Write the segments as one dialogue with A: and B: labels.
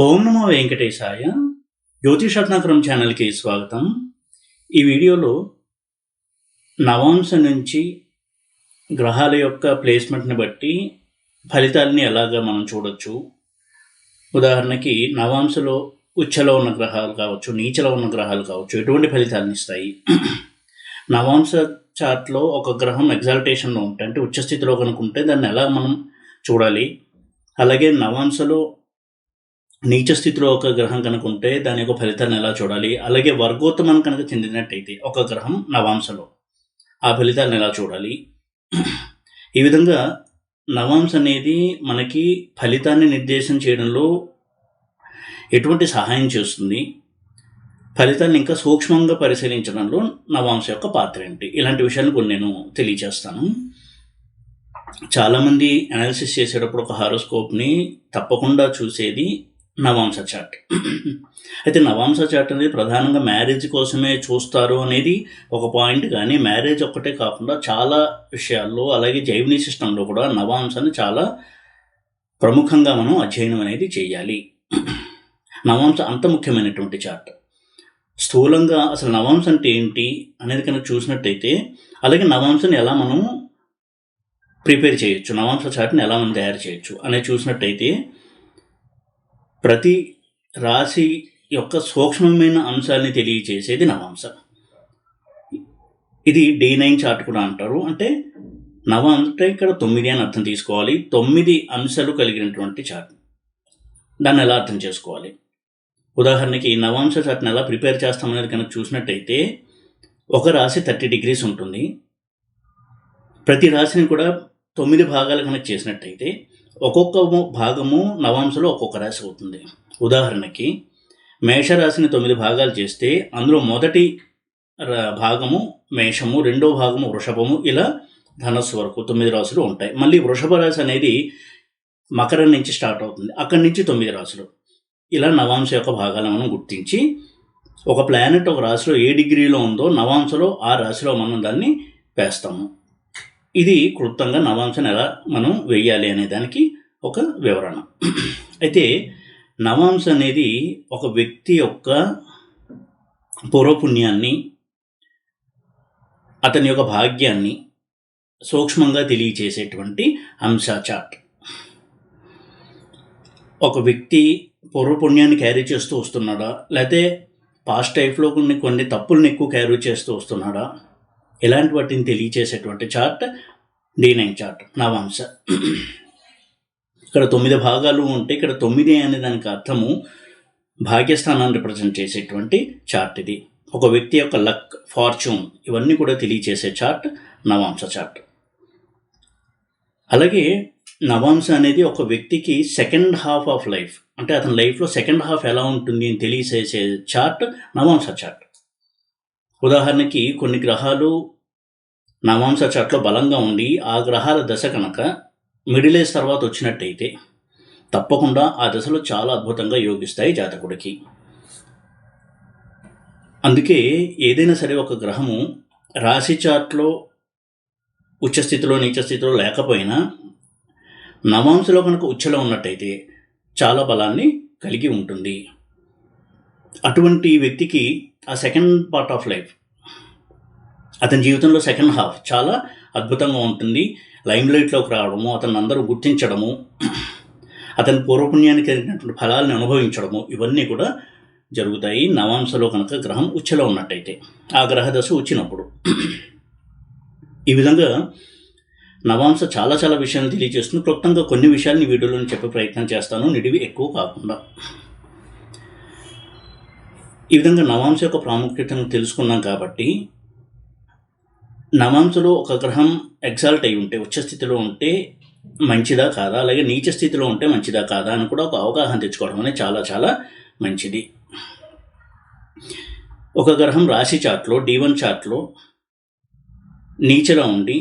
A: ఓం నమో వెంకటేశాయ. జ్యోతిషరత్నాకరం ఛానల్కి స్వాగతం. ఈ వీడియోలో నవాంశ నుంచి గ్రహాల యొక్క ప్లేస్మెంట్ని బట్టి ఫలితాలని ఎలాగా మనం చూడొచ్చు. ఉదాహరణకి నవాంశలో ఉచ్చలో ఉన్న గ్రహాలు కావచ్చు, నీచలో ఉన్న గ్రహాలు కావచ్చు, ఎటువంటి ఫలితాలను ఇస్తాయి. నవాంశ చార్ట్లో ఒక గ్రహం ఎగ్జాల్టేషన్లో ఉంటే, అంటే ఉచ్చస్థితిలో కనుకుంటే దాన్ని ఎలా మనం చూడాలి. అలాగే నవాంశలో నీచ స్థితిలో ఒక గ్రహం కనుక ఉంటే దాని యొక్క ఫలితాన్ని ఎలా చూడాలి. అలాగే వర్గోత్తమం కనుక చెందినట్టయితే ఒక గ్రహం నవాంశలో ఆ ఫలితాలను ఎలా చూడాలి. ఈ విధంగా నవాంశ అనేది మనకి ఫలితాన్ని నిర్దేశం చేయడంలో ఎటువంటి సహాయం చేస్తుంది, ఫలితాన్ని ఇంకా సూక్ష్మంగా పరిశీలించడంలో నవాంశ యొక్క పాత్ర ఏంటి, ఇలాంటి విషయాన్ని కొన్ని నేను తెలియజేస్తాను. చాలామంది అనాలిసిస్ చేసేటప్పుడు ఒక హారోస్కోప్ని తప్పకుండా చూసేది నవాంశ చార్ట్. అయితే నవాంశ చార్ట్ అనేది ప్రధానంగా మ్యారేజ్ కోసమే చూస్తారు అనేది ఒక పాయింట్. కానీ మ్యారేజ్ ఒక్కటే కాకుండా చాలా విషయాల్లో, అలాగే జైమినీ సిస్టంలో కూడా నవాంశాన్ని చాలా ప్రముఖంగా మనం అధ్యయనం అనేది చేయాలి. నవాంశ అంత ముఖ్యమైనటువంటి చార్ట్. స్థూలంగా అసలు నవాంశ అంటే ఏంటి అనేది కనుక చూసినట్టయితే, అలాగే నవాంశాన్ని ఎలా మనం ప్రిపేర్ చేయొచ్చు, నవాంశ చార్ట్ని ఎలా మనం తయారు చేయొచ్చు అనేది చూసినట్టయితే, ప్రతి రాశి యొక్క సూక్ష్మమైన అంశాలని తెలియచేసేది నవాంశ. ఇది D9 చార్ట్ కూడా అంటారు. అంటే అంటే ఇక్కడ 9 అని అర్థం తీసుకోవాలి. 9 అంశాలు కలిగినటువంటి చార్ట్. దాన్ని ఎలా అర్థం చేసుకోవాలి. ఉదాహరణకి నవాంశ చార్ట్ని ఎలా ప్రిపేర్ చేస్తామనేది కనుక చూసినట్టయితే, ఒక రాశి 30 degrees ఉంటుంది. ప్రతి రాశిని కూడా 9 భాగాలు కనుక చేసినట్టయితే ఒక్కొక్క భాగము నవాంశలో ఒక్కొక్క రాశి అవుతుంది. ఉదాహరణకి మేషరాశిని 9 భాగాలు చేస్తే అందులో మొదటి భాగము మేషము, రెండో భాగము వృషభము, ఇలా ధనస్సు వరకు 9 రాశులు ఉంటాయి. మళ్ళీ వృషభ రాశి అనేది మకరం నుంచి స్టార్ట్ అవుతుంది, అక్కడి నుంచి 9 రాశులు. ఇలా నవాంశ యొక్క భాగాలను మనం గుర్తించి, ఒక ప్లానెట్ ఒక రాశిలో ఏ డిగ్రీలో ఉందో నవాంశలో ఆ రాశిలో మనం దాన్ని వేస్తాము. ఇది క్లుప్తంగా నవాంశను ఎలా మనం వేయాలి అనే దానికి ఒక వివరణ. అయితే నవాంశ అనేది ఒక వ్యక్తి యొక్క పూర్వపుణ్యాన్ని, అతని యొక్క భాగ్యాన్ని సూక్ష్మంగా తెలియచేసేటువంటి అంశ చార్ట్. ఒక వ్యక్తి పూర్వపుణ్యాన్ని క్యారీ చేస్తూ వస్తున్నాడా, లేకపోతే పాస్ట్ లైఫ్లో కొన్ని తప్పులను ఎక్కువ క్యారీ చేస్తూ వస్తున్నాడా, ఇలాంటి వాటిని తెలియచేసేటువంటి చార్ట్ D9 చార్ట్, నవాంశ. ఇక్కడ 9 భాగాలు ఉంటే ఇక్కడ 9 అనే దానికి అర్థము భాగ్యస్థానాన్ని రిప్రజెంట్ చేసేటువంటి చార్ట్ ఇది. ఒక వ్యక్తి యొక్క లక్, ఫార్చ్యూన్ ఇవన్నీ కూడా తెలియచేసే చార్ట్ నవాంశ చార్ట్. అలాగే నవాంశ అనేది ఒక వ్యక్తికి సెకండ్ హాఫ్ ఆఫ్ లైఫ్, అంటే అతని లైఫ్లో సెకండ్ హాఫ్ ఎలా ఉంటుంది అని తెలియచేసే చార్ట్ నవాంశ చార్ట్. ఉదాహరణకి కొన్ని గ్రహాలు నవాంశ చార్ట్లో బలంగా ఉండి ఆ గ్రహాల దశ కనుక మిడిల్ ఏజ్ తర్వాత వచ్చినట్టయితే తప్పకుండా ఆ దశలో చాలా అద్భుతంగా యోగిస్తాయి జాతకుడికి. అందుకే ఏదైనా సరే ఒక గ్రహము రాశి చార్ట్లో ఉచ్చస్థితిలో నీచస్థితిలో లేకపోయినా నవాంశలో కనుక ఉచ్చలో ఉన్నట్టయితే చాలా బలాన్ని కలిగి ఉంటుంది. అటువంటి వ్యక్తికి ఆ సెకండ్ పార్ట్ ఆఫ్ లైఫ్, అతని జీవితంలో సెకండ్ హాఫ్ చాలా అద్భుతంగా ఉంటుంది. లైమ్ లైట్లోకి రావడము, అతన్ని అందరూ గుర్తించడము, అతని పూర్వపుణ్యానికి కలిగినటువంటి ఫలాలను అనుభవించడము, ఇవన్నీ కూడా జరుగుతాయి నవాంశలో కనుక గ్రహం ఉచ్చలో ఉన్నట్టయితే, ఆ గ్రహ దశ వచ్చినప్పుడు. ఈ విధంగా నవాంశ చాలా చాలా విషయాలు తెలియజేస్తుంది. క్లుప్తంగా కొన్ని విషయాలని వీడియోలో చెప్పే ప్రయత్నం చేస్తాను, నిడివి ఎక్కువ కాకుండా. ఈ విధంగా నవాంశ యొక్క ప్రాముఖ్యతను తెలుసుకున్నాం కాబట్టి, నవాంశలో ఒక గ్రహం ఎగ్జాల్ట్ అయి ఉంటే, ఉచ్చస్థితిలో ఉంటే మంచిదా కాదా, అలాగే నీచ స్థితిలో ఉంటే మంచిదా కాదా అని కూడా ఒక అవగాహన తెచ్చుకోవడం అనేది చాలా చాలా మంచిది. ఒక గ్రహం రాశి చార్ట్లో D1 చార్ట్లో నీచలో ఉండి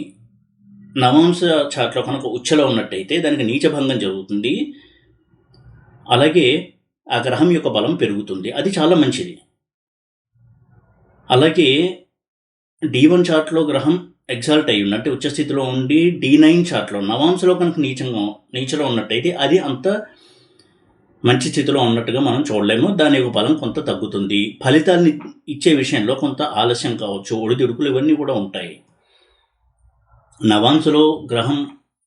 A: నవాంశ చార్ట్లో కనుక ఉచ్చలో ఉన్నట్టయితే దానికి నీచభంగం జరుగుతుంది. అలాగే ఆ గ్రహం యొక్క బలం పెరుగుతుంది, అది చాలా మంచిది. అలాగే D1 చార్ట్లో గ్రహం ఎగ్జాల్ట్ అయి ఉన్నట్టు ఉచ్చస్థితిలో ఉండి D9 చార్ట్లో నవాంశలో కనుక నీచలో ఉన్నట్టయితే అది అంత మంచి స్థితిలో ఉన్నట్టుగా మనం చూడలేము. దాని యొక్క బలం కొంత తగ్గుతుంది. ఫలితాన్ని ఇచ్చే విషయంలో కొంత ఆలస్యం కావచ్చు, ఒడిదుడుకులు ఇవన్నీ కూడా ఉంటాయి. నవాంశలో గ్రహం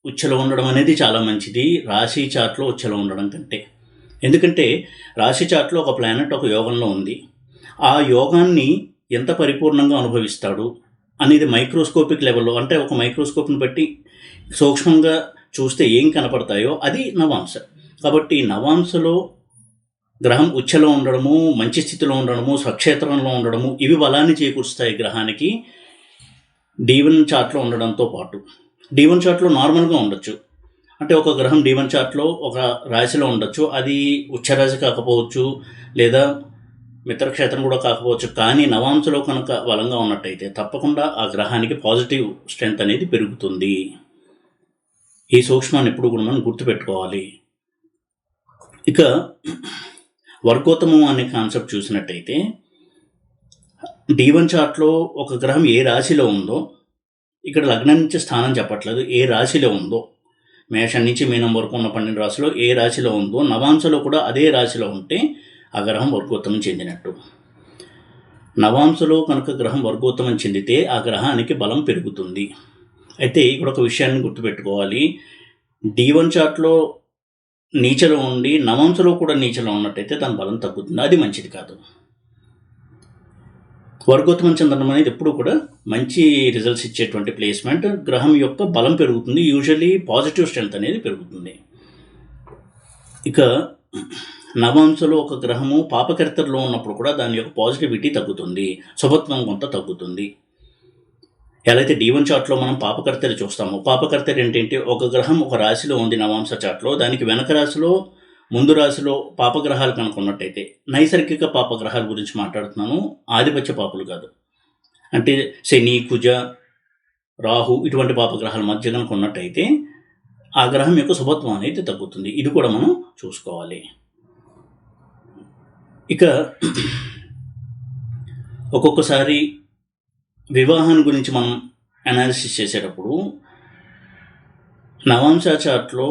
A: ఉచ్చలో ఉండడం అనేది చాలా మంచిది రాశి చార్ట్లో ఉచ్చలో ఉండడం కంటే. ఎందుకంటే రాశి చార్ట్లో ఒక ప్లానెట్ ఒక యోగంలో ఉంది. ఆ యోగాన్ని ఎంత పరిపూర్ణంగా అనుభవిస్తాడు అనేది మైక్రోస్కోపిక్ లెవెల్లో, అంటే ఒక మైక్రోస్కోప్ని బట్టి సూక్ష్మంగా చూస్తే ఏం కనపడతాయో అది నవాంశ. కాబట్టి నవాంశలో గ్రహం ఉచ్చలో ఉండడము, మంచి స్థితిలో ఉండడము, స్వక్షేత్రంలో ఉండడము ఇవి బలాన్ని చేకూరుస్తాయి గ్రహానికి D1 చార్ట్లో ఉండడంతో పాటు. D1 చార్ట్లో నార్మల్గా ఉండొచ్చు, అంటే ఒక గ్రహం D1 చార్ట్లో ఒక రాశిలో ఉండొచ్చు, అది ఉచ్చరాశి కాకపోవచ్చు లేదా మిత్రక్షేత్రం కూడా కాకపోవచ్చు. కానీ నవాంశలో కనుక బలంగా ఉన్నట్టయితే తప్పకుండా ఆ గ్రహానికి పాజిటివ్ స్ట్రెంత్ అనేది పెరుగుతుంది. ఈ సూక్ష్మాన్ని ఎప్పుడు కూడా మనం గుర్తుపెట్టుకోవాలి. ఇక వర్గోత్తమం అనే కాన్సెప్ట్ చూసినట్టయితే D1 చార్ట్లో ఒక గ్రహం ఏ రాశిలో ఉందో, ఇక్కడ లగ్నం నుంచి స్థానం చెప్పట్లేదు, ఏ రాశిలో ఉందో, మేషం నుంచి మీనం వరకు ఉన్న 12 రాశిలో ఏ రాశిలో ఉందో నవాంశలో కూడా అదే రాశిలో ఉంటే ఆ గ్రహం వర్గోత్తమం చెందినట్టు. నవాంశలో కనుక గ్రహం వర్గోత్తమం చెందితే ఆ గ్రహానికి బలం పెరుగుతుంది. అయితే ఇక్కడ ఒక విషయాన్ని గుర్తుపెట్టుకోవాలి. D1 చార్ట్లో నీచలో ఉండి నవాంశలో కూడా నీచలో ఉన్నట్టయితే దాని బలం తగ్గుతుంది, అది మంచిది కాదు. వర్గోత్తమం చెందడం అనేది ఎప్పుడు కూడా మంచి రిజల్ట్స్ ఇచ్చేటువంటి ప్లేస్మెంట్. గ్రహం యొక్క బలం పెరుగుతుంది, యూజువల్లీ పాజిటివ్ స్ట్రెంత్ అనేది పెరుగుతుంది. ఇక నవాంశలో ఒక గ్రహము పాపకర్తలో ఉన్నప్పుడు కూడా దాని యొక్క పాజిటివిటీ తగ్గుతుంది, శుభత్వం కొంత తగ్గుతుంది. ఎలా అయితే D1 చార్ట్లో మనం పాపకర్తలు చూస్తాము, పాపకర్తలు ఏంటంటే ఒక గ్రహం ఒక రాశిలో ఉంది నవాంశ చార్ట్లో, దానికి వెనక రాశిలో ముందు రాశిలో పాపగ్రహాలు కనుక ఉన్నట్టయితే, నైసర్గిక పాపగ్రహాల గురించి మాట్లాడుతున్నాను, ఆధిపత్య పాపులు కాదు, అంటే శని, కుజ, రాహు ఇటువంటి పాపగ్రహాల మధ్య కనుక ఉన్నట్టయితే ఆ గ్రహం యొక్క శుభత్వం అనేది తగ్గుతుంది. ఇది కూడా మనం చూసుకోవాలి. ఇక ఒక్కొక్కసారి వివాహం గురించి మనం అనాలిసిస్ చేసేటప్పుడు నవాంశ చార్ట్లో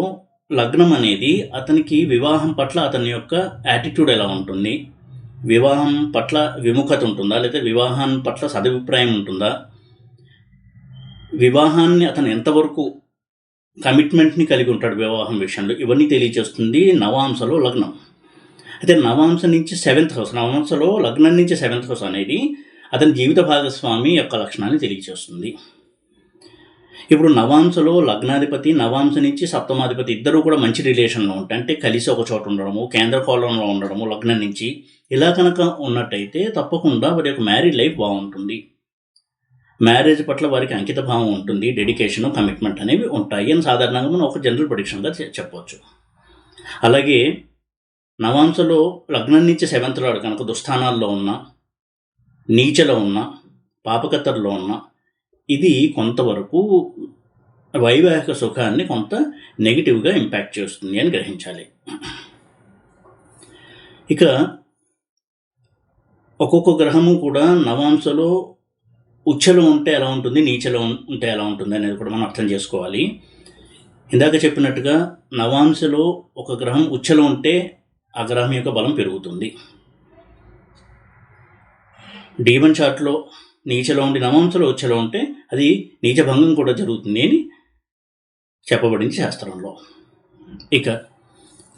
A: లగ్నం అనేది అతనికి వివాహం పట్ల అతని యొక్క యాటిట్యూడ్ ఎలా ఉంటుంది, వివాహం పట్ల విముఖత ఉంటుందా, లేదా వివాహం పట్ల సదభిప్రాయం ఉంటుందా, వివాహాన్ని అతను ఎంతవరకు కమిట్మెంట్ని కలిగి ఉంటాడు వివాహం విషయంలో, ఇవన్నీ తెలియజేస్తుంది నవాంశలో లగ్నం. అయితే నవాంశ నుంచి 7th హౌస్, నవాంశలో లగ్నం నుంచి 7th హౌస్ అనేది అతని జీవిత భాగస్వామి యొక్క లక్షణాన్ని తెలియజేస్తుంది. ఇప్పుడు నవాంశలో లగ్నాధిపతి, నవాంశ నుంచి సప్తమాధిపతి ఇద్దరు కూడా మంచి రిలేషన్లో ఉంటాయి, అంటే కలిసి ఒక చోట ఉండడము, కేంద్ర కోణంలో ఉండడము లగ్నం నుంచి, ఇలా కనుక ఉన్నట్టయితే తప్పకుండా వారి యొక్క మ్యారీడ్ లైఫ్ బాగుంటుంది, మ్యారేజ్ పట్ల వారికి అంకిత భావం ఉంటుంది, డెడికేషన్, కమిట్మెంట్ అనేవి ఉంటాయి అని సాధారణంగా మనం ఒక జనరల్ ప్రెడిక్షన్గా చెప్పవచ్చు. అలాగే నవాంశలో లగ్నం నుంచి 7th లార్డ్ కనుక దుస్థానాల్లో ఉన్న, నీచలో ఉన్న, పాపకత్తర్లో ఉన్న, ఇది కొంతవరకు వైవాహిక సుఖాన్ని కొంత నెగిటివ్గా ఇంపాక్ట్ చేస్తుంది అని గ్రహించాలి. ఇక ఒక్కొక్క గ్రహము కూడా నవాంశలో ఉచ్చలో ఉంటే ఎలా ఉంటుంది, నీచలో ఉంటే ఎలా ఉంటుంది అనేది కూడా మనం అర్థం చేసుకోవాలి. ఇందాక చెప్పినట్టుగా నవాంశలో ఒక గ్రహం ఉచ్చలో ఉంటే ఆ గ్రహం యొక్క బలం పెరుగుతుంది. D1 చార్ట్లో నీచలో ఉండి నవాంశలో ఉచ్చలో ఉంటే అది నీచభంగం కూడా జరుగుతుంది అని చెప్పబడింది శాస్త్రంలో. ఇక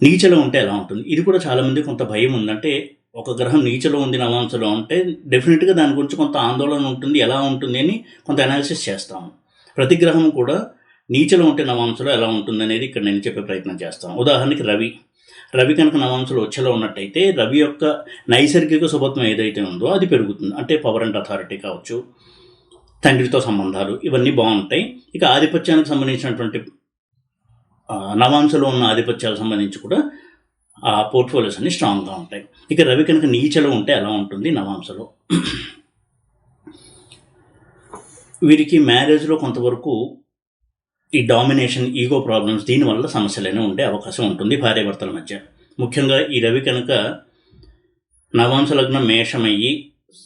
A: నీచలో ఉంటే ఎలా ఉంటుంది, ఇది కూడా చాలామంది కొంత భయం ఉందంటే, ఒక గ్రహం నీచలో ఉంది నవాంశలో ఉంటే డెఫినెట్గా దాని గురించి కొంత ఆందోళన ఉంటుంది, ఎలా ఉంటుంది అని కొంత అనాలిసిస్ చేస్తాము. ప్రతి గ్రహం కూడా నీచలో ఉంటే నవాంశలో ఎలా ఉంటుంది అనేది ఇక్కడ నేను చెప్పే ప్రయత్నం చేస్తాను. ఉదాహరణకి రవి కనుక నవాంశలో ఉచ్చలో ఉన్నట్టయితే రవి యొక్క నైసర్గిక శుభత్వం ఏదైతే ఉందో అది పెరుగుతుంది, అంటే పవర్ అండ్ అథారిటీ కావచ్చు, తండ్రితో సంబంధాలు ఇవన్నీ బాగుంటాయి. ఇక ఆధిపత్యానికి సంబంధించినటువంటి నవాంశలో ఉన్న ఆధిపత్యాలకు సంబంధించి కూడా ఆ పోర్ట్ఫోలియోస్ అన్ని స్ట్రాంగ్గా ఉంటాయి. ఇక రవి కనుక నీచలో ఉంటే ఎలా ఉంటుంది నవాంశలో, వీరికి మ్యారేజ్లో కొంతవరకు ఈ డామినేషన్, ఈగో ప్రాబ్లమ్స్ దీనివల్ల సమస్యలనే ఉండే అవకాశం ఉంటుంది భార్యాభర్తల మధ్య. ముఖ్యంగా ఈ రవి కనుక నవాంశ లగ్నం మేషమయ్యి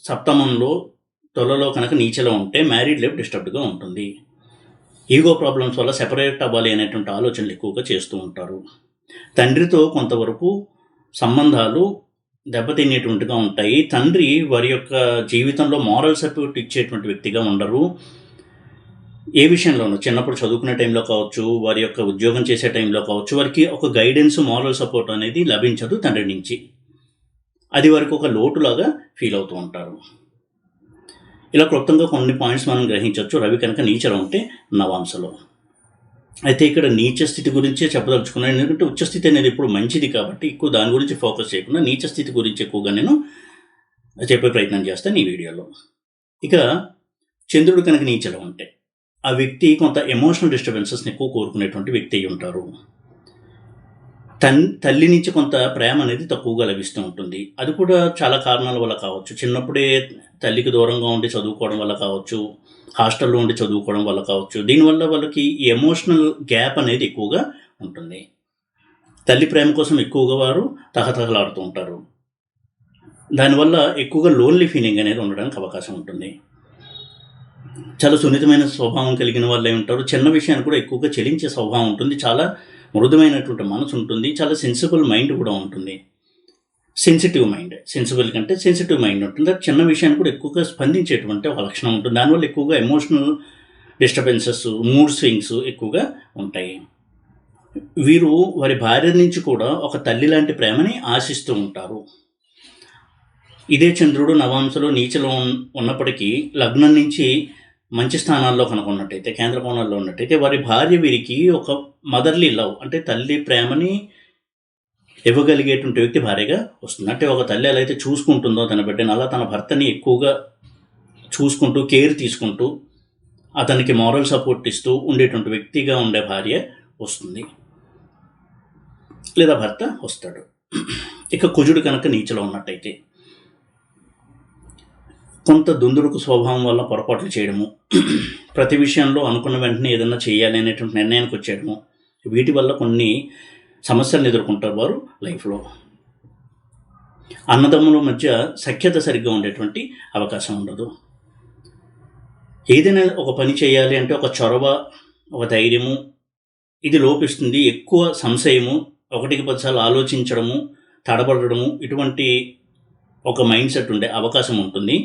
A: సప్తమంలో తొలలో కనుక నీచలో ఉంటే మ్యారీడ్ లైఫ్ డిస్టర్బ్డ్గా ఉంటుంది. ఈగో ప్రాబ్లమ్స్ వల్ల సెపరేట్ అవ్వాలి అనేటువంటి ఆలోచనలు ఎక్కువగా చేస్తూ ఉంటారు. తండ్రితో కొంతవరకు సంబంధాలు దెబ్బతినేటువంటిగా ఉంటాయి. తండ్రి వారి యొక్క జీవితంలో మారల్ సపోర్ట్ ఇచ్చేటువంటి వ్యక్తిగా ఉండరు. ఏ విషయంలోనూ చిన్నప్పుడు చదువుకునే టైంలో కావచ్చు, వారి యొక్క ఉద్యోగం చేసే టైంలో కావచ్చు, వారికి ఒక గైడెన్స్, మారల్ సపోర్ట్ అనేది లభించదు తండ్రి నుంచి. అది వారికి ఒక లోటులాగా ఫీల్ అవుతూ ఉంటారు. ఇలా క్లుప్తంగా కొన్ని పాయింట్స్ మనం గ్రహించవచ్చు రవి కనుక నీచలో ఉంటే నవాంశలో. అయితే ఇక్కడ నీచ స్థితి గురించే చెప్పదలుచుకున్నాను, ఎందుకంటే ఉచ్చస్థితి అనేది ఇప్పుడు మంచిది కాబట్టి ఎక్కువ దాని గురించి ఫోకస్ చేయకుండా నీచ స్థితి గురించి ఎక్కువగా నేను చెప్పే ప్రయత్నం చేస్తాను ఈ వీడియోలో. ఇక చంద్రుడు కనుక నీచలో ఉంటే ఆ వ్యక్తి కొంత ఎమోషనల్ డిస్టర్బెన్సెస్ని ఎక్కువ కోరుకునేటువంటి వ్యక్తి అయి ఉంటారు. తల్లి నుంచి కొంత ప్రేమ అనేది తక్కువగా లభిస్తూ ఉంటుంది. అది కూడా చాలా కారణాల వల్ల కావచ్చు. చిన్నప్పుడే తల్లికి దూరంగా ఉండి చదువుకోవడం వల్ల కావచ్చు, హాస్టల్లో ఉండి చదువుకోవడం వల్ల కావచ్చు. దీనివల్ల వాళ్ళకి ఈ ఎమోషనల్ గ్యాప్ అనేది ఎక్కువగా ఉంటుంది. తల్లి ప్రేమ కోసం ఎక్కువగా వారు తహతహలాడుతూ ఉంటారు. దానివల్ల ఎక్కువగా లోన్లీ ఫీలింగ్ అనేది ఉండడానికి అవకాశం ఉంటుంది. చాలా సున్నితమైన స్వభావం కలిగిన వాళ్ళే ఉంటారు. చిన్న విషయాన్ని కూడా ఎక్కువగా చెలించే స్వభావం ఉంటుంది. చాలా మృదుమైనటువంటి మనసు ఉంటుంది. చాలా సెన్సిబుల్ మైండ్ కూడా ఉంటుంది. సెన్సిటివ్ కంటే సెన్సిటివ్ మైండ్ ఉంటుంది. చిన్న విషయాన్ని కూడా ఎక్కువగా స్పందించేటువంటి ఒక లక్షణం ఉంటుంది. దానివల్ల ఎక్కువగా ఎమోషనల్ డిస్టర్బెన్సెస్, మూడ్ స్వింగ్స్ ఎక్కువగా ఉంటాయి. వీరు వారి భార్య నుంచి కూడా ఒక తల్లి లాంటి ప్రేమని ఆశిస్తూ ఉంటారు. ఇదే చంద్రుడు నవాంశలో నీచలో ఉన్నప్పటికీ లగ్నం నుంచి మంచి స్థానాల్లో కనుక ఉన్నట్టయితే, కేంద్ర కోణాల్లో ఉన్నట్టయితే వారి భార్య వీరికి ఒక మదర్లీ లవ్, అంటే తల్లి ప్రేమని ఇవ్వగలిగేటువంటి వ్యక్తి భార్యగా వస్తుంది. అంటే ఒక తల్లి ఎలా అయితే చూసుకుంటుందో తన బిడ్డని, అలా తన భర్తని ఎక్కువగా చూసుకుంటూ, కేర్ తీసుకుంటూ, అతనికి మారల్ సపోర్ట్ ఇస్తూ ఉండేటువంటి వ్యక్తిగా ఉండే భార్య వస్తుంది, లేదా భర్త వస్తాడు. ఇక కుజుడు కనుక నీచలో ఉన్నట్టయితే కొంత దుందుడుకు స్వభావం వల్ల పొరపాట్లు చేయడము, ప్రతి విషయంలో అనుకున్న వెంటనే ఏదైనా చేయాలి అనేటువంటి నిర్ణయానికి వచ్చేయడము, వీటి వల్ల కొన్ని సమస్యలను ఎదుర్కొంటారు వారు లైఫ్లో. అన్నదమ్ముల మధ్య సఖ్యత సరిగ్గా ఉండేటువంటి అవకాశం ఉండదు. ఏదైనా ఒక పని చేయాలి అంటే ఒక చొరవ, ఒక ధైర్యము ఇది లోపిస్తుంది. ఎక్కువ సంశయము, 1కి 10 సార్లు ఆలోచించడము, తడబడము, ఇటువంటి ఒక మైండ్ సెట్ ఉండే అవకాశం ఉంటుంది.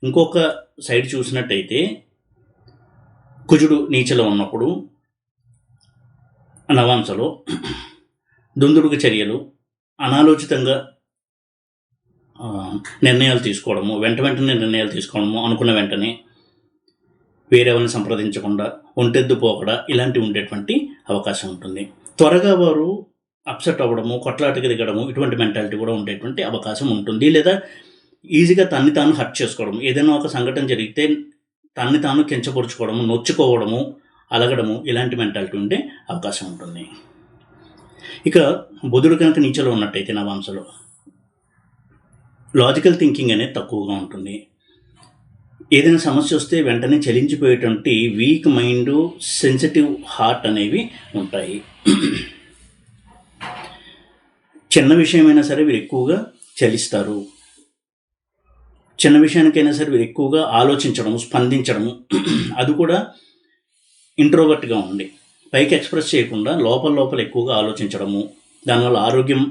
A: ఇంకొక సైడ్ చూసినట్టయితే కుజుడు నీచలో ఉన్నప్పుడు నవాంశలో దుందుడుకు చర్యలు, అనాలోచితంగా నిర్ణయాలు తీసుకోవడము, వెంటనే నిర్ణయాలు తీసుకోవడము, అనుకున్న వెంటనే వేరేవారిని సంప్రదించకుండా ఒంటెద్దు పోకడా ఇలాంటివి ఉండేటువంటి అవకాశం ఉంటుంది. త్వరగా వారు అప్సెట్ అవ్వడము, కొట్లాటకి దిగడము, ఇటువంటి మెంటాలిటీ కూడా ఉండేటువంటి అవకాశం ఉంటుంది. లేదా ఈజీగా తన్ని తాను హర్ట్ చేసుకోవడం, ఏదైనా ఒక సంఘటన జరిగితే తన్ని తాను కించపరుచుకోవడము, నొచ్చుకోవడము, అలగడము, ఇలాంటి మెంటాలిటీ ఉండే అవకాశం ఉంటుంది. ఇక బుధుడు కనుక నీచలో ఉన్నట్టయితే నవాంశలో లాజికల్ థింకింగ్ అనేది తక్కువగా ఉంటుంది. ఏదైనా సమస్య వస్తే వెంటనే చలించిపోయేటువంటి వీక్ మైండ్, సెన్సిటివ్ హార్ట్ అనేవి ఉంటాయి. చిన్న విషయమైనా సరే వీరు ఎక్కువగా చలిస్తారు. చిన్న విషయానికైనా సరే వీరు ఎక్కువగా ఆలోచించడము, స్పందించడము, అది కూడా ఇంట్రోవర్ట్గా ఉండి పైకి ఎక్స్ప్రెస్ చేయకుండా లోపల ఎక్కువగా ఆలోచించడము, దానివల్ల ఆరోగ్యం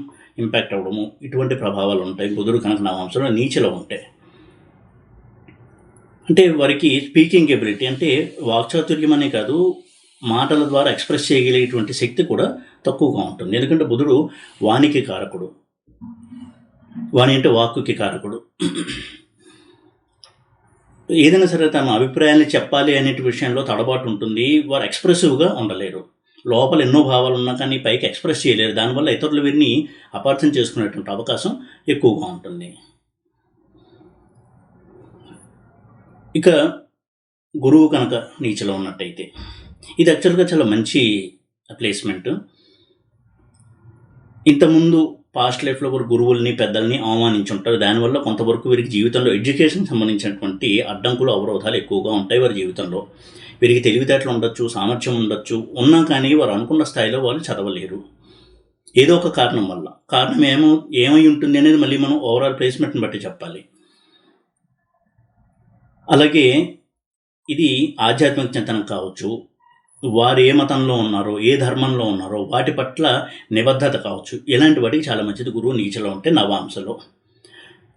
A: ఇంపాక్ట్ అవ్వడము, ఇటువంటి ప్రభావాలు ఉంటాయి బుధుడు కనుక నవాంశంలో నీచలో ఉంటే. అంటే వారికి స్పీకింగ్ ఎబిలిటీ, అంటే వాక్చాతుర్యం అనే కాదు, మాటల ద్వారా ఎక్స్ప్రెస్ చేయగలిగేటువంటి శక్తి కూడా తక్కువగా ఉంటుంది. ఎందుకంటే బుధుడు వానికి కారకుడు, వాణి అంటే వాక్కుకి కారకుడు. ఏదైనా సరే తమ అభిప్రాయాన్ని చెప్పాలి అనే విషయంలో తడబాటు ఉంటుంది. వారు ఎక్స్ప్రెసివ్గా ఉండలేరు. లోపల ఎన్నో భావాలు ఉన్నా కానీ పైకి ఎక్స్ప్రెస్ చేయలేరు. దానివల్ల ఇతరులు వీరిని అపార్థం చేసుకునేటువంటి అవకాశం ఎక్కువగా ఉంటుంది. ఇక గురువు కనుక నీచలో ఉన్నట్టయితే ఇది యాక్చువల్గా చాలా మంచి ప్లేస్మెంట్. ఇంతకుముందు పాస్ట్ లైఫ్లో కూడా గురువుల్ని, పెద్దల్ని అవమానించుంటారు. దానివల్ల కొంతవరకు వీరికి జీవితంలో ఎడ్యుకేషన్ సంబంధించినటువంటి అడ్డంకులు, అవరోధాలు ఎక్కువగా ఉంటాయి వారి జీవితంలో. వీరికి తెలివితేటలు ఉండొచ్చు, సామర్థ్యం ఉండొచ్చు, ఉన్నా కానీ వారు అనుకున్న స్థాయిలో వాళ్ళు చదవలేరు ఏదో ఒక కారణం వల్ల. కారణం ఏమై ఉంటుంది అనేది మళ్ళీ మనం ఓవరాల్ ప్లేస్మెంట్ని బట్టి చెప్పాలి. అలాగే ఇది ఆధ్యాత్మిక చింతనం కావచ్చు, వారు ఏ మతంలో ఉన్నారో, ఏ ధర్మంలో ఉన్నారో వాటి పట్ల నిబద్ధత కావచ్చు, ఇలాంటి వాటికి చాలా మంచిది గురువు నీచలో ఉంటే నవాంశలో.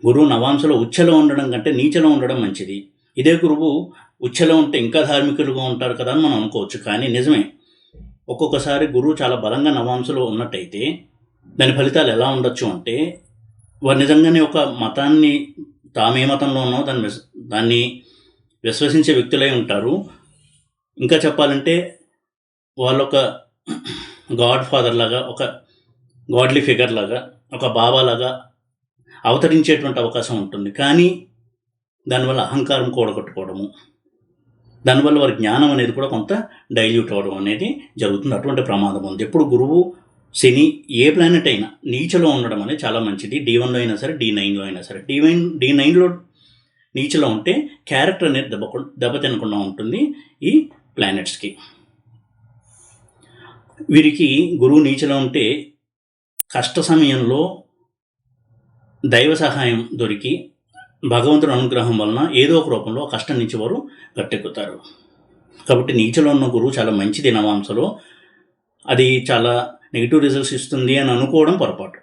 A: గురువు నవాంశలో ఉచ్చలో ఉండడం కంటే నీచలో ఉండడం మంచిది. ఇదే గురువు ఉచ్చలో ఉంటే ఇంకా ధార్మికులుగా ఉంటారు కదా అని మనం అనుకోవచ్చు, కానీ నిజమే. ఒక్కొక్కసారి గురువు చాలా బలంగా నవాంశలో ఉన్నట్టయితే దాని ఫలితాలు ఎలా ఉండొచ్చు అంటే, వారు నిజంగానే ఒక మతాన్ని, తామే మతంలో ఉన్నో దాన్ని విశ్వసించే వ్యక్తులై ఉంటారు. ఇంకా చెప్పాలంటే వాళ్ళొక గాడ్ ఫాదర్ లాగా, ఒక గాడ్లీ ఫిగర్ లాగా, ఒక బాబా లాగా అవతరించేటువంటి అవకాశం ఉంటుంది. కానీ దానివల్ల అహంకారం కూడగట్టుకోవడము, దానివల్ల వారి జ్ఞానం అనేది కూడా కొంత డైల్యూట్ అవ్వడం అనేది జరుగుతుంది. అటువంటి ప్రమాదం ఉంది. ఎప్పుడు గురువు శని ఏ ప్లానెట్ అయినా నీచలో ఉండడం అనేది చాలా మంచిది. D1లో అయినా సరే, D9లో అయినా సరే. D9లో నీచలో ఉంటే క్యారెక్టర్ అనేది దెబ్బతినకుండా ఉంటుంది ఈ ప్లానెట్స్కి. వీరికి గురువు నీచలో ఉంటే కష్ట సమయంలో దైవ సహాయం దొరికి భగవంతుడి అనుగ్రహం వలన ఏదో ఒక రూపంలో కష్టం నుంచి వారు గట్టెక్కుతారు. కాబట్టి నీచలో ఉన్న గురువు చాలా మంచిది నవాంశలో. అది చాలా నెగిటివ్ రిజల్ట్స్ ఇస్తుంది అని అనుకోవడం పొరపాటు.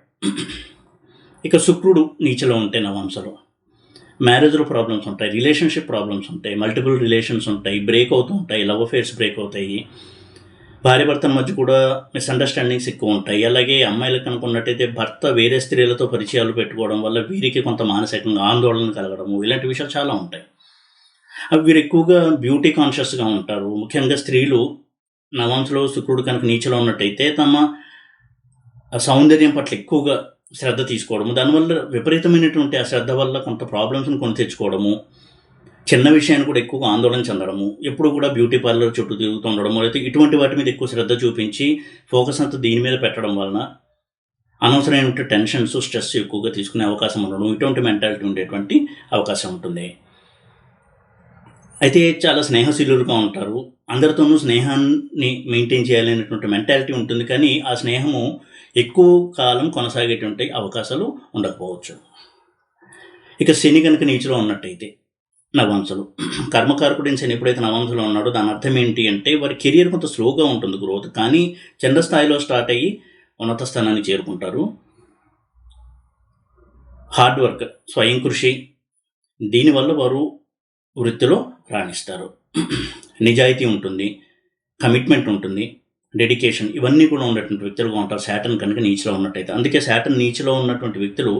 A: ఇక శుక్రుడు నీచలో ఉంటే నవాంశలో మ్యారేజ్లో ప్రాబ్లమ్స్ ఉంటాయి, రిలేషన్షిప్ ప్రాబ్లమ్స్ ఉంటాయి, మల్టిపుల్ రిలేషన్స్ ఉంటాయి, బ్రేక్ అవుతూ ఉంటాయి, లవ్ అఫేర్స్ బ్రేక్ అవుతాయి, భార్యాభర్తల మధ్య కూడా మిస్అండర్స్టాండింగ్స్ ఎక్కువ ఉంటాయి. అలాగే అమ్మాయిలకు అనుకున్నట్టయితే భర్త వేరే స్త్రీలతో పరిచయాలు పెట్టుకోవడం వల్ల వీరికి కొంత మానసికంగా ఆందోళన కలగడము, ఇలాంటి విషయాలు చాలా ఉంటాయి. అవి వీరు ఎక్కువగా బ్యూటీ కాన్షియస్గా ఉంటారు. ముఖ్యంగా స్త్రీలు నవాంశలో శుక్రుడు కనుక నీచలో ఉన్నట్టయితే తమ సౌందర్యం పట్ల ఎక్కువగా శ్రద్ధ తీసుకోవడము, దానివల్ల విపరీతమైనటువంటి ఆ శ్రద్ధ వల్ల కొంత ప్రాబ్లమ్స్ని కొని తెచ్చుకోవడము, చిన్న విషయాన్ని కూడా ఎక్కువగా ఆందోళన చెందడము, ఎప్పుడు కూడా బ్యూటీ పార్లర్ చుట్టూ తిరుగుతూ ఉండడము, లేకపోతే ఇటువంటి వాటి మీద ఎక్కువ శ్రద్ధ చూపించి ఫోకస్ అంతా దీని మీద పెట్టడం వలన అనవసరమైన టెన్షన్స్, స్ట్రెస్ ఎక్కువగా తీసుకునే అవకాశం ఉండడం, ఇటువంటి మెంటాలిటీ ఉండేటువంటి అవకాశం ఉంటుంది. అయితే చాలా స్నేహశీలులుగా ఉంటారు. అందరితోనూ స్నేహాన్ని మెయింటైన్ చేయాలనేటువంటి మెంటాలిటీ ఉంటుంది. కానీ ఆ స్నేహము ఎక్కువ కాలం కొనసాగేటువంటి అవకాశాలు ఉండకపోవచ్చు. ఇక శని కనుక నీచలో ఉన్నట్టయితే నవాంశలు, కర్మకారకుడిని శని ఎప్పుడైతే నవాంశలో ఉన్నాడో దాని అర్థం ఏంటి అంటే వారి కెరియర్ కొంత స్లోగా ఉంటుంది గ్రోత్, కానీ చిన్న స్థాయిలో స్టార్ట్ అయ్యి ఉన్నత స్థానాన్ని చేరుకుంటారు. హార్డ్ వర్క్, స్వయం కృషి, దీనివల్ల వారు వృత్తిలో రాణిస్తారు. నిజాయితీ ఉంటుంది, కమిట్మెంట్ ఉంటుంది, డెడికేషన్, ఇవన్నీ కూడా ఉన్నటువంటి వ్యక్తులుగా ఉంటారు శాటర్న్ కనుక నీచలో ఉన్నట్టయితే. అందుకే శాటర్న్ నీచలో ఉన్నటువంటి వ్యక్తులు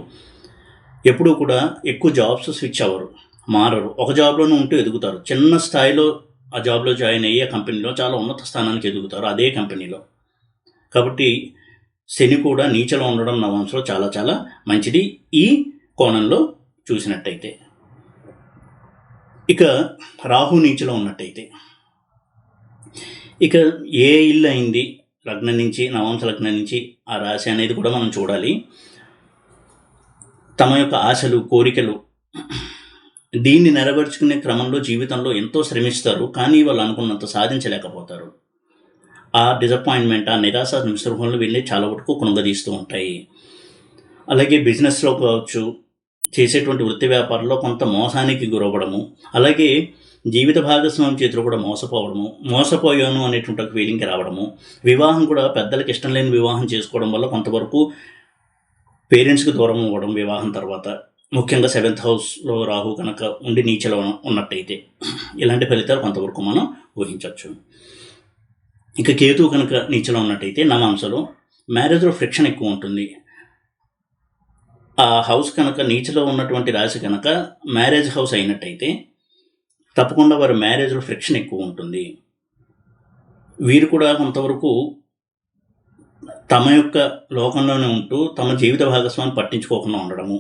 A: ఎప్పుడూ కూడా ఎక్కువ జాబ్స్ స్విచ్ అవ్వరు, మారరు. ఒక జాబ్లోనే ఉంటూ ఎదుగుతారు. చిన్న స్థాయిలో ఆ జాబ్లో జాయిన్ అయ్యి ఆ కంపెనీలో చాలా ఉన్నత స్థానానికి ఎదుగుతారు అదే కంపెనీలో. కాబట్టి శని కూడా నీచలో ఉండడం నవాంశలో చాలా చాలా మంచిది ఈ కోణంలో చూసినట్టయితే. ఇక రాహు నీచలో ఉన్నట్టయితే, ఇక ఏ ఇల్లు అయింది లగ్నం నుంచి, నవాంశ లగ్నం నుంచి ఆ రాశి అనేది కూడా మనం చూడాలి. తమ యొక్క ఆశలు, కోరికలు, దీన్ని నెరవేర్చుకునే క్రమంలో జీవితంలో ఎంతో శ్రమిస్తారు, కానీ వాళ్ళు అనుకున్నంత సాధించలేకపోతారు. ఆ డిసప్పాయింట్మెంట్, ఆ నిరాశ నిస్పృహలు వెళ్ళి చాలా వరకు కొనుగదీస్తూ ఉంటాయి. అలాగే బిజినెస్లో కావచ్చు, చేసేటువంటి వృత్తి వ్యాపారంలో కొంత మోసానికి గురవ్వడము, అలాగే జీవిత భాగస్వామి చేతిలో కూడా మోసపోయాను అనేటువంటి ఒక ఫీలింగ్కి రావడము, వివాహం కూడా పెద్దలకు ఇష్టం లేని వివాహం చేసుకోవడం వల్ల కొంతవరకు పేరెంట్స్కి దూరం అవ్వడం వివాహం తర్వాత, ముఖ్యంగా 7th హౌస్లో రాహు కనుక ఉండి నీచలో ఉన్నట్టయితే ఇలాంటి ఫలితాలు కొంతవరకు మనం ఊహించవచ్చు. ఇక కేతు కనుక నీచలో ఉన్నట్టయితే నవాంశలో మ్యారేజ్లో ఫ్రిక్షన్ ఎక్కువ ఉంటుంది. ఆ హౌస్ కనుక నీచలో ఉన్నటువంటి రాశి కనుక మ్యారేజ్ హౌస్ అయినట్టయితే తప్పకుండా వారి మ్యారేజ్లో ఫ్రిక్షన్ ఎక్కువ ఉంటుంది. వీరు కూడా కొంతవరకు తమ యొక్క లోకంలోనే ఉంటూ తమ జీవిత భాగస్వామిని పట్టించుకోకుండా ఉండడము,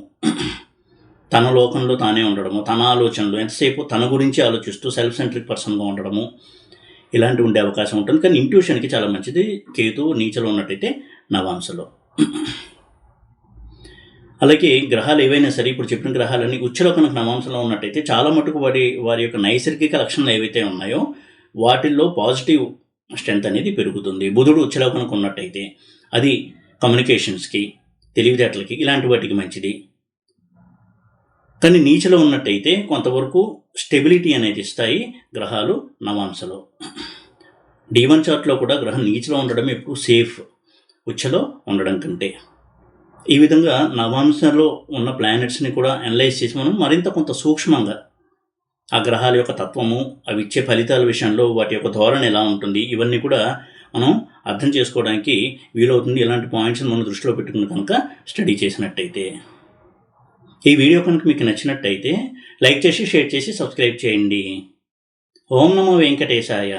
A: తన లోకంలో తానే ఉండడము, తన ఆలోచనలు ఎంతసేపు తన గురించి ఆలోచిస్తూ సెల్ఫ్ సెంట్రిక్ పర్సన్గా ఉండడము, ఇలాంటివి ఉండే అవకాశం ఉంటుంది. కానీ ఇంట్యూషన్కి చాలా మంచిది కేతు నీచలో ఉన్నట్టయితే నవాంశలో. అలాగే గ్రహాలు ఏవైనా సరే, ఇప్పుడు చెప్పిన గ్రహాలన్నీ ఉచ్చలో కనుక నవాంశలో ఉన్నట్టయితే చాలా మటుకు వారి యొక్క నైసర్గిక లక్షణాలు ఏవైతే ఉన్నాయో వాటిల్లో పాజిటివ్ స్ట్రెంత్ అనేది పెరుగుతుంది. బుధుడు ఉచ్చలో కనుక ఉన్నట్టయితే అది కమ్యూనికేషన్స్కి, తెలివితేటలకి, ఇలాంటి వాటికి మంచిది. కానీ నీచలో ఉన్నట్టయితే కొంతవరకు స్టెబిలిటీ అనేది ఇస్తాయి గ్రహాలు నవాంశలో. D1 చార్ట్లో కూడా గ్రహం నీచలో ఉండడం ఎప్పుడు సేఫ్, ఉచ్చలో ఉండడం కంటే. ఈ విధంగా నవాంశలో ఉన్న ప్లానెట్స్ని కూడా అనలైజ్ చేసి మనం మరింత కొంత సూక్ష్మంగా ఆ గ్రహాల యొక్క తత్వము, అవి ఇచ్చే ఫలితాల విషయంలో వాటి యొక్క ధోరణి ఎలా ఉంటుంది, ఇవన్నీ కూడా మనం అర్థం చేసుకోవడానికి వీలవుతుంది ఇలాంటి పాయింట్స్ని మనం దృష్టిలో పెట్టుకుని కనుక స్టడీ చేసినట్టయితే. ఈ వీడియో కనుక మీకు నచ్చినట్టయితే లైక్ చేసి, షేర్ చేసి, సబ్స్క్రైబ్ చేయండి. ఓం నమో వెంకటేశాయ.